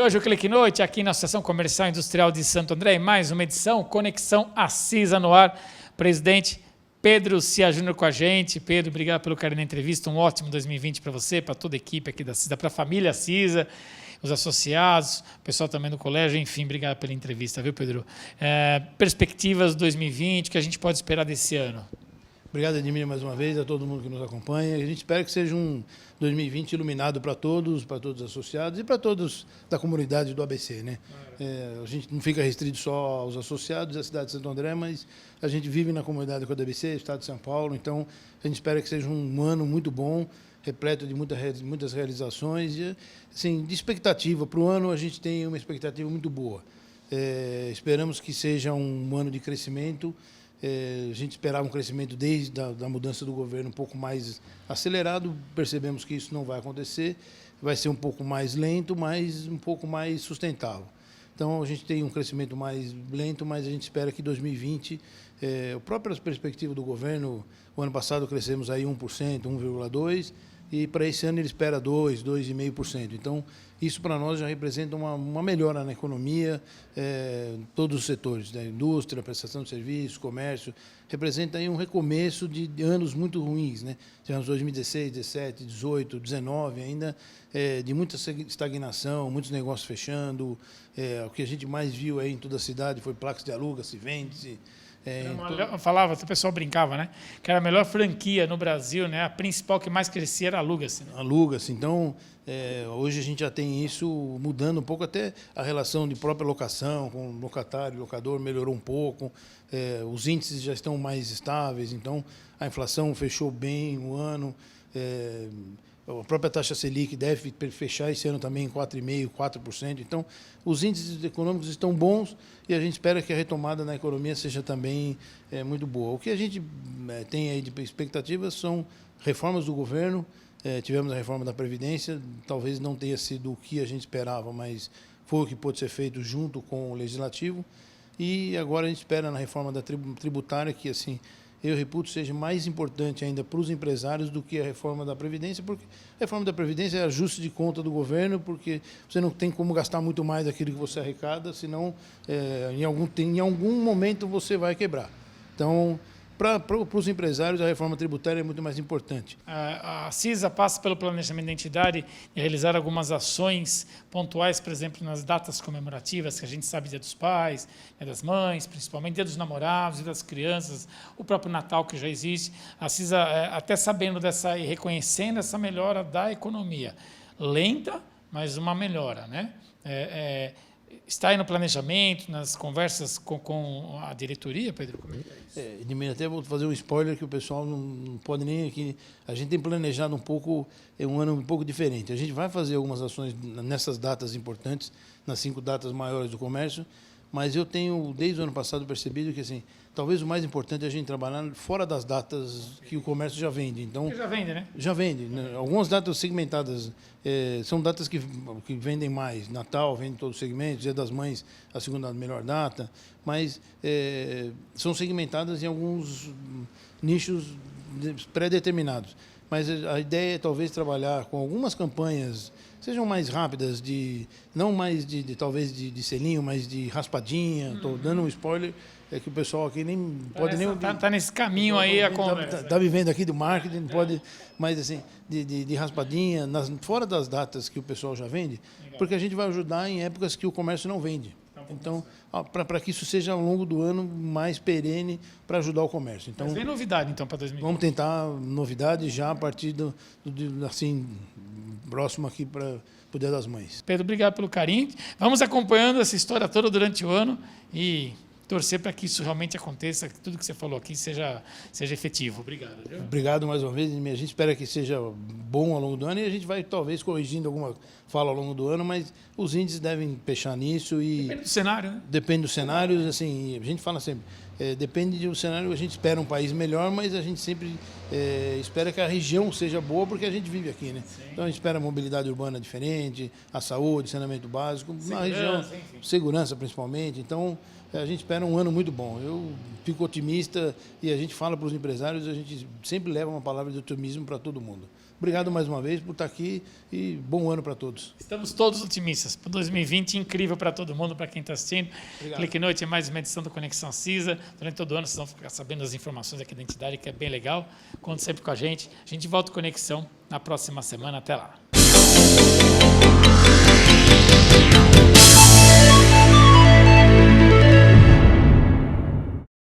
hoje o Clique Noite, aqui na Associação Comercial e Industrial de Santo André, mais uma edição, Conexão Acisa no ar. Presidente Pedro Cia Júnior com a gente. Pedro, obrigado pelo carinho da entrevista, um ótimo 2020 para você, para toda a equipe aqui da CISA, para a família CISA, os associados, o pessoal também do colégio, enfim, obrigado pela entrevista, viu, Pedro? Perspectivas 2020, que a gente pode esperar desse ano? Obrigado, Edmir, mais uma vez, a todo mundo que nos acompanha. A gente espera que seja um 2020 iluminado para todos os associados e para todos da comunidade do ABC, né? A gente não fica restrito só aos associados da cidade de Santo André, mas a gente vive na comunidade do ABC, estado de São Paulo, então a gente espera que seja um ano muito bom, repleto de muitas realizações e, assim, de expectativa. Para o ano, a gente tem uma expectativa muito boa. Esperamos que seja um ano de crescimento. A gente esperava um crescimento desde a mudança do governo um pouco mais acelerado, percebemos que isso não vai acontecer, vai ser um pouco mais lento, mas um pouco mais sustentável. Então, a gente tem um crescimento mais lento, mas a gente espera que 2020, a própria perspectiva do governo, o ano passado crescemos aí 1%, 1,2%, e para esse ano ele espera 2%, 2,5%. Então, isso para nós já representa uma melhora na economia, todos os setores, da indústria, prestação de serviços, comércio, representa aí um recomeço de anos muito ruins, né? Tivemos 2016, 17, 18, 19 ainda, de muita estagnação, muitos negócios fechando, o que a gente mais viu aí em toda a cidade foi placas de aluga-se, vende-se. Falava, o pessoal brincava, né? Que era a melhor franquia no Brasil, né? A principal que mais crescia era a Aluga-se. Né? Aluga-se. Então, hoje a gente já tem isso mudando um pouco, até a relação de própria locação com locatário e locador melhorou um pouco, os índices já estão mais estáveis, então a inflação fechou bem o ano, a própria taxa Selic deve fechar esse ano também em 4,5%, 4%. Então, os índices econômicos estão bons e a gente espera que a retomada na economia seja também muito boa. O que a gente tem aí de expectativas são reformas do governo. Tivemos a reforma da Previdência, talvez não tenha sido o que a gente esperava, mas foi o que pôde ser feito junto com o Legislativo. E agora a gente espera na reforma da tributária que, assim, eu reputo seja mais importante ainda para os empresários do que a reforma da Previdência, porque a reforma da Previdência é ajuste de conta do governo, porque você não tem como gastar muito mais daquilo que você arrecada, senão em algum momento você vai quebrar. Então, para os empresários, a reforma tributária é muito mais importante. A CISA passa pelo planejamento da entidade e realizar algumas ações pontuais, por exemplo, nas datas comemorativas, que a gente sabe, Dia dos Pais, Dia das Mães, principalmente Dia dos Namorados, Dia das Crianças, o próprio Natal, que já existe. A CISA, até sabendo dessa e reconhecendo essa melhora da economia, lenta, mas uma melhora, né? Está aí no planejamento, nas conversas com a diretoria, Pedro? Como é que é isso? Edmir, até vou fazer um spoiler que o pessoal não pode nem aqui. A gente tem planejado um pouco, um ano um pouco diferente. A gente vai fazer algumas ações nessas datas importantes, nas 5 datas maiores do comércio, mas eu tenho, desde o ano passado, percebido que, assim, talvez o mais importante é a gente trabalhar fora das datas que o comércio já vende. Então, já vende, né? Já vende. Né? Algumas datas segmentadas são datas que vendem mais. Natal vende todos os segmentos, Dia das Mães, a segunda melhor data, mas são segmentadas em alguns nichos pré-determinados. Mas a ideia é talvez trabalhar com algumas campanhas, sejam mais rápidas, não mais talvez de selinho, mas de raspadinha. Estou dando um spoiler, que o pessoal aqui nem pode nem... Está nesse caminho aí a conversa. Está vivendo aqui do marketing, não pode... Mas, assim, de raspadinha, fora das datas que o pessoal já vende, porque a gente vai ajudar em épocas que o comércio não vende. Então, para que isso seja ao longo do ano mais perene para ajudar o comércio. Então, mas vem novidade, então, para 2020? Vamos tentar novidade já a partir assim, próximo aqui para o Dia das Mães. Pedro, obrigado pelo carinho. Vamos acompanhando essa história toda durante o ano e torcer para que isso realmente aconteça, que tudo que você falou aqui seja efetivo. Obrigado. Viu? Obrigado mais uma vez. A gente espera que seja bom ao longo do ano e a gente vai talvez corrigindo alguma fala ao longo do ano, mas os índices devem fechar nisso. Depende do cenário, né? Depende do cenário, assim, a gente fala sempre, depende do cenário, a gente espera um país melhor, mas a gente sempre espera que a região seja boa, porque a gente vive aqui, né? Sim. Então a gente espera a mobilidade urbana diferente, a saúde, saneamento básico, na região, segurança principalmente. Então, a gente espera um ano muito bom. Eu fico otimista e a gente fala para os empresários, a gente sempre leva uma palavra de otimismo para todo mundo. Obrigado mais uma vez por estar aqui e bom ano para todos. Estamos todos otimistas. Para 2020, incrível para todo mundo, para quem está assistindo. Obrigado. Clique Noite é mais uma edição do Conexão CISA. Durante todo o ano vocês vão ficar sabendo das informações aqui da entidade, que é bem legal. Conte sempre com a gente. A gente volta ao Conexão na próxima semana. Até lá.